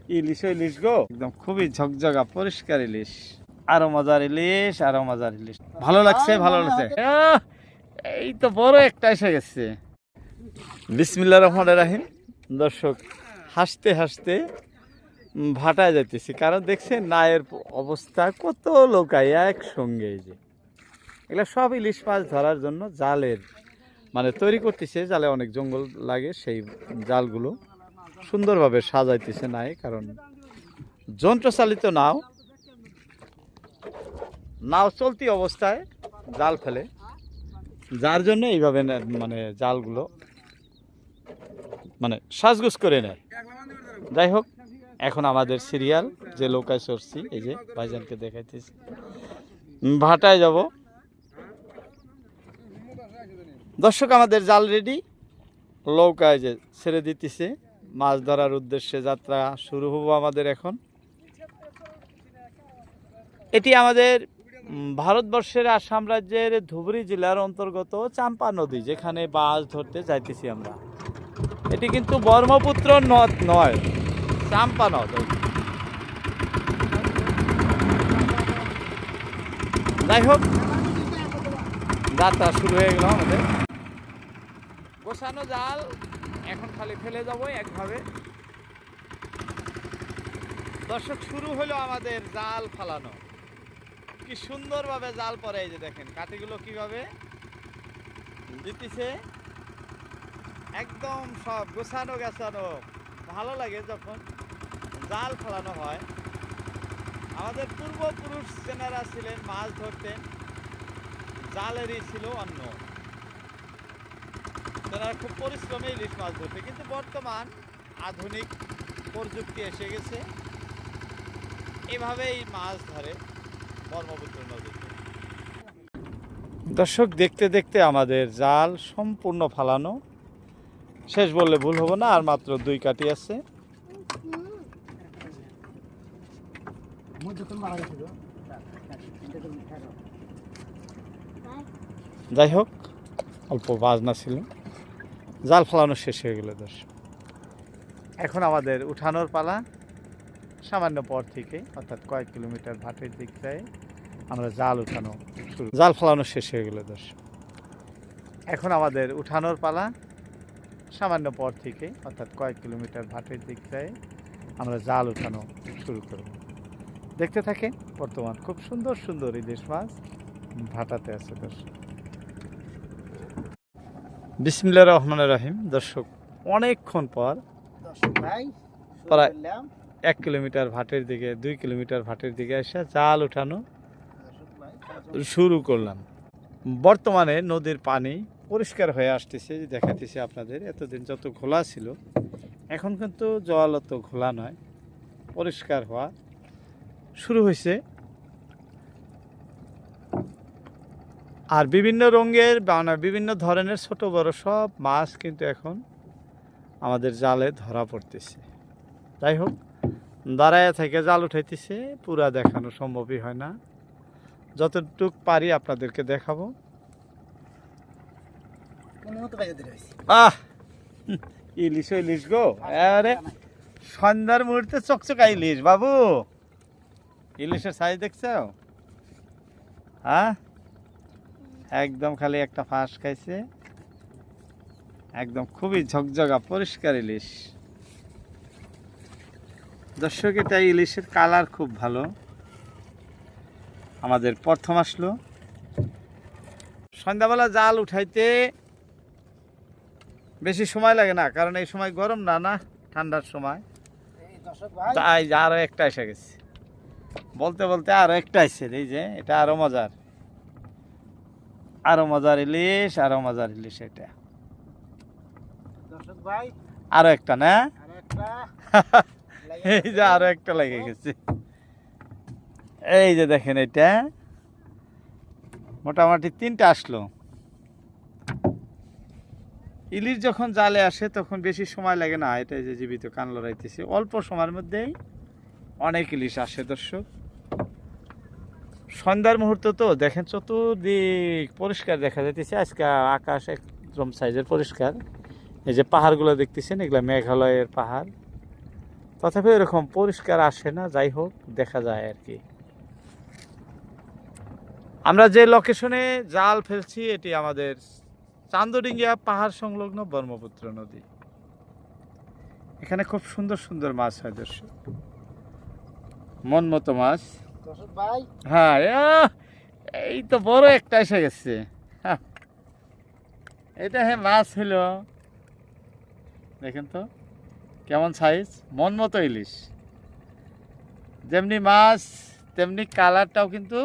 ইলিশ ইলিশ গো, একদম খুবই ঝকঝকা পরিষ্কার ইলিশ। আরো মজার ইলিশ, আরো মজার ইলিশ। ভালো লাগছে, ভালো লাগছে। এই তো বড় একটা এসে গেছে। বিসমিল্লাহির রহমানির রহিম। দর্শক, হাসতে হাসতে ভাটায় যাইতেছি, কারণ দেখছেন নায়ের অবস্থা, কত লোকাই একসঙ্গে। এই যে এগুলা সব ইলিশ মাছ ধরার জন্য জালের মানে তৈরি করতেছে। জালে অনেক জঙ্গল লাগে, সেই জালগুলো সুন্দরভাবে সাজাইতেছে নাই, কারণ যন্ত্রচালিত নাও নাও চলতি অবস্থায় জাল ফেলে, যার জন্য এইভাবে মানে জালগুলো মানে সাজগুজ করে নেয়। যাই হোক, এখন আমাদের সিরিয়াল যে নৌকায় চড়ছি, এই যে ভাইজানকে দেখাইতেছি, ভাটায় যাব। দর্শক, আমাদের জাল রেডি, নৌকায় যে ছেড়ে দিতেছে, মাছ ধরার উদ্দেশ্যে যাত্রা শুরু হবো আমাদের এখন। এটি আমাদের ভারতবর্ষের আসাম রাজ্যের ধুবরী জেলার অন্তর্গত চাম্পা নদী, যেখানে মাছ ধরতে যাইতেছি আমরা। এটি কিন্তু ব্রহ্মপুত্র নদ নয়, চাম্পা নদ। যাই হোক, যাত্রা শুরু হয়ে গেল আমাদের। গোছানো জাল এখন খালি ফেলে যাবো একভাবে। দর্শক, শুরু হলো আমাদের জাল ফালানো। কি সুন্দরভাবে জাল পরে, এই যে দেখেন কাঠিগুলো কিভাবে দিতেছে, একদম সব গোছানো গাছানো। ভালো লাগে যখন জাল ফেলানো হয়। আমাদের পূর্বপুরুষ যেনারা ছিলেন মাছ ধরতেন, জালেরই ছিল অন্য, তারা খুব পরিশ্রমে ইলিশ মাছ ধরতে। কিন্তু বর্তমান আধুনিক প্রযুক্তি এসে গেছে, এভাবেই মাছ ধরে ব্রহ্মপুত্র নদীতে। দর্শক, দেখতে দেখতে আমাদের জাল সম্পূর্ণ ফালানো শেষ বললে ভুল হবো না। আর মাত্র 2 কাঠি আছে। যাই হোক, অল্প বাজনা ছিল, জাল ফালানো শেষ হয়ে গেল। দর্শক, এখন আমাদের উঠানোর পালা। সামান্য পর থেকে, অর্থাৎ কয়েক কিলোমিটার ভাটের দিক থেকে আমরা জাল উঠানো শুরু, জাল ফালানো শেষ হয়ে গেল। দর্শক, এখন আমাদের উঠানোর পালা। সামান্য পর থেকে, অর্থাৎ কয়েক কিলোমিটার ভাটের দিক থেকে আমরা জাল উঠানো শুরু করব। দেখতে থাকেন। বর্তমান খুব সুন্দর সুন্দর ইলিশ মাছ ভাটাতে আছে। দর্শক, বিসমিল্লাহির রহমানির রহিম। দর্শক, অনেকক্ষণ পর প্রায় 1 কিলোমিটার ভাটের দিকে, 2 কিলোমিটার ভাটের দিকে এসে জাল উঠানো শুরু করলাম। বর্তমানে নদীর পানি পরিষ্কার হয়ে আসতেছে, দেখাতেছি আপনাদের। এতদিন যত ঘোলা ছিল, এখন কিন্তু জল অত ঘোলা নয়, পরিষ্কার হওয়া শুরু হয়েছে। আর বিভিন্ন রঙের বিভিন্ন ধরনের ছোট বড় সব মাছ কিন্তু এখন আমাদের জালে ধরা পড়তেছে। যাই হোক, দাঁড়ায় থেকে জাল উঠাইতেছে, পুরা দেখানো সম্ভবই হয় না, যতটুক পারি আপনাদেরকে দেখাবো। আহ, ইলিশ ইলিশ গো, আরে সন্ধ্যার মুহূর্তে চকচকা ইলিশ বাবু। ইলিশের সাইজ দেখছো? হ্যাঁ, একদম খালি একটা ফাঁস খাইছে, একদম খুবই ঝকঝকা পরিষ্কার ইলিশ। দর্শক, এটা ইলিশের কালার খুব ভালো। আমাদের প্রথম আসলো সন্ধ্যাবেলা জাল উঠাইতে বেশি সময় লাগে না, কারণ এই সময় গরম না, না ঠান্ডার সময়। তাই আরো একটা এসে গেছে, বলতে বলতে আরো একটা এসে। এই যে এটা আরো মজার, আরো মজার ইলিশ, আরো মজার ইলিশ। এটা আরো একটা না, এই যে আরো একটা লেগে গেছে। এই যে দেখেন, এটা মোটামুটি 3টা আসলো। ইলিশ যখন জালে আসে তখন বেশি সময় লাগে না। এটা যে জীবিত কান লড়াইতেছে, অল্প সময়ের মধ্যেই অনেক ইলিশ আসে। দর্শক, সন্ধ্যার মুহূর্ত তো দেখেন, চতুর্দিক পরিষ্কার দেখা যাইতেছে। আজকে আকাশ একদম সাইজের পরিষ্কার। এই যে পাহাড়গুলো দেখতেছেন, এগুলো মেঘালয়ের পাহাড়। তথাপি এরকম পরিষ্কার আসে না, যাই হোক দেখা যায় আর কি। আমরা যে লোকেশনে জাল ফেলছি এটি আমাদের চান্দডিঙ্গিয়া পাহাড় সংলগ্ন ব্রহ্মপুত্র নদী। এখানে খুব সুন্দর সুন্দর মাছ হয় দর্শক, মন মতো মাছ। হ্যাঁ, এই তো বড় একটা এসে গেছে। হ্যাঁ, এটা হ্যাঁ মাছ হলো, দেখেন তো কেমন সাইজ, মন মতো ইলিশ। যেমনি মাছ তেমনি কালারটাও কিন্তু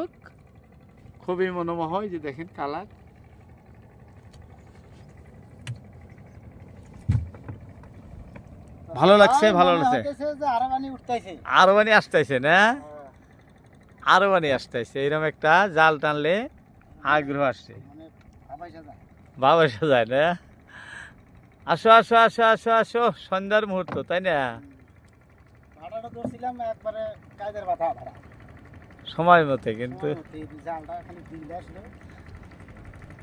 খুবই মনোমোহ। এই যে দেখেন কালার, ভালো লাগছে, ভালো লাগছে। আরো বানি আসতেছে না, আরো বানি আসতেছে, এরকম একটা জাল টানলে আগ্রহ আসছে, বাবা যায় না। আসো আসো আসো আসো আসো, সন্ধ্যার মুহূর্ত তাই না, সময় মতে কিন্তু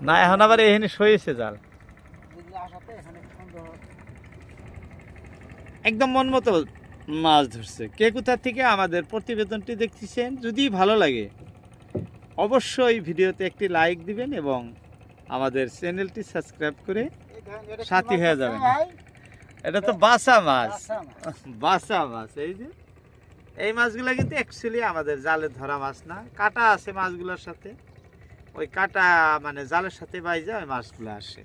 না। এখন আবার এখানে সইছে জাল, একদম মন মতো মাছ ধরছে। কে কোথা থেকে আমাদের প্রতিবেদনটি দেখতেছেন, যদি ভালো লাগে অবশ্যই ভিডিওতে একটি লাইক দিবেন এবং আমাদের চ্যানেলটি সাবস্ক্রাইব করে সাথী হয়ে যাবেন। এটা তো বাসা মাছ, বাসা মাছ। এই যে এই মাছগুলো কিন্তু অ্যাকচুয়ালি আমাদের জালে ধরা মাছ না, কাটা আছে মাছগুলোর সাথে, ওই কাটা মানে জালের সাথে বাইজা ওই মাছগুলো আসে।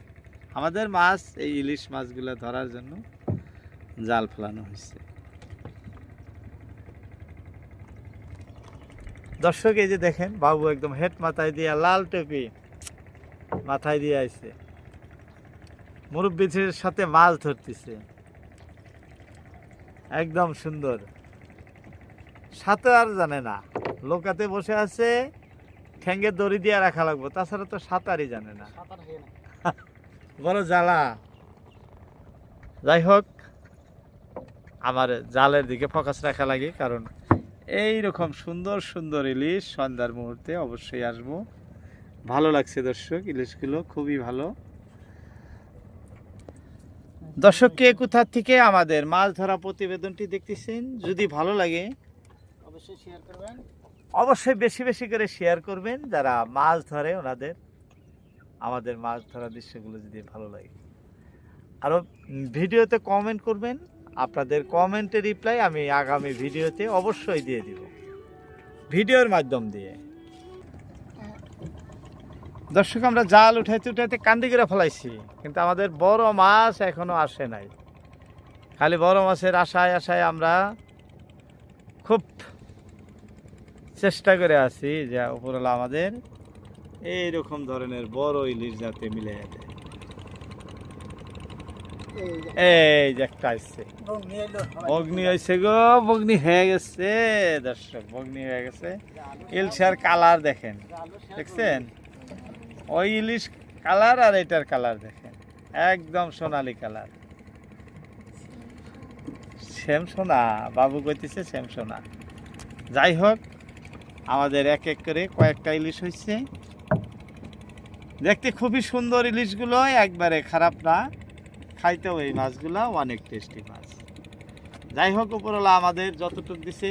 আমাদের মাছ এই ইলিশ মাছগুলো ধরার জন্য জাল ফেলানো হয়েছে। দর্শক এই যে দেখেন বাবু একদম হেড মাথায় দিয়ে, লাল টুপি মাথায় দিয়ে আইছে, মুরব্বীদের সাথে মাছ ধরতেছে, একদম সুন্দর। সাঁতার জানে না, লোকাতে বসে আছে, ঠ্যাঙ্গে দড়ি দিয়ে রাখা লাগবে, তাছাড়া তো সাঁতারই জানে না, বড় জ্বালা। যাই হোক, আমার জালের দিকে ফোকাস রাখা লাগে, কারণ এই রকম সুন্দর সুন্দর ইলিশ সন্ধ্যার মুহূর্তে অবশ্যই আসবো। ভালো লাগছে দর্শক, ইলিশগুলো খুবই ভালো। দর্শক কে কোথা থেকে আমাদের মাছ ধরা প্রতিবেদনটি দেখতেছেন, যদি ভালো লাগে অবশ্যই শেয়ার করবেন, অবশ্যই বেশি বেশি করে শেয়ার করবেন। যারা মাছ ধরে ওনাদের আমাদের মাছ ধরা দৃশ্যগুলো যদি ভালো লাগে, আরও ভিডিওতে কমেন্ট করবেন। আপনাদের কমেন্টের রিপ্লাই আমি আগামী ভিডিওতে অবশ্যই দিয়ে দিব, ভিডিওর মাধ্যম দিয়ে। দর্শক আমরা জাল উঠাইতে উঠাইতে কান্দি করে ফেলাইছি, কিন্তু আমাদের বড় মাছ এখনো আসে নাই। খালি বড় মাছের আশায় আশায় আমরা খুব চেষ্টা করে আছি যে উপরওয়ালা আমাদের এইরকম ধরনের বড় ইলিশ যাতে মিলে যায়। এই যে একটা আসছে, বগ্নি হয়েছে গো, বগ্নি হয়ে গেছে দর্শক, বগ্নি হয়ে গেছে। ইলিশের কালার দেখেন, দেখছেন ওই ইলিশ কালার আর এটার কালার দেখেন, একদম সোনালি কালার, শ্যাম সোনা। বাবু কইতেছে শ্যাম সোনা। যাই হোক, আমাদের এক এক করে কয়েকটা ইলিশ হয়েছে, দেখতে খুবই সুন্দর ইলিশগুলো, একবারে খারাপ না, খাইতেও এই মাছগুলো অনেক টেস্টি মাছ। যাই হোক, উপরওয়ালা আমাদের যতটুক দিছে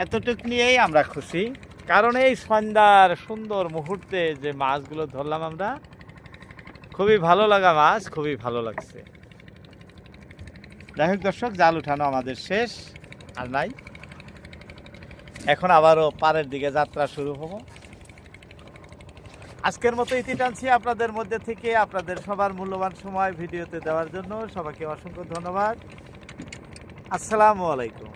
এতটুক নিয়েই আমরা খুশি, কারণ এই সন্ধ্যার সুন্দর মুহূর্তে যে মাছগুলো ধরলাম আমরা, খুবই ভালো লাগা মাছ, খুবই ভালো লাগছে। যাই হোক দর্শক, জাল উঠানো আমাদের শেষ, আর নাই, এখন আবারও পাড়ের দিকে যাত্রা শুরু হবো। আজকের মতো ইতি টানছি আপনাদের মধ্যে থেকে। আপনাদের সবার মূল্যবান সময় ভিডিওতে দেওয়ার জন্য সবাইকে অসংখ্য ধন্যবাদ। আসসালামু আলাইকুম।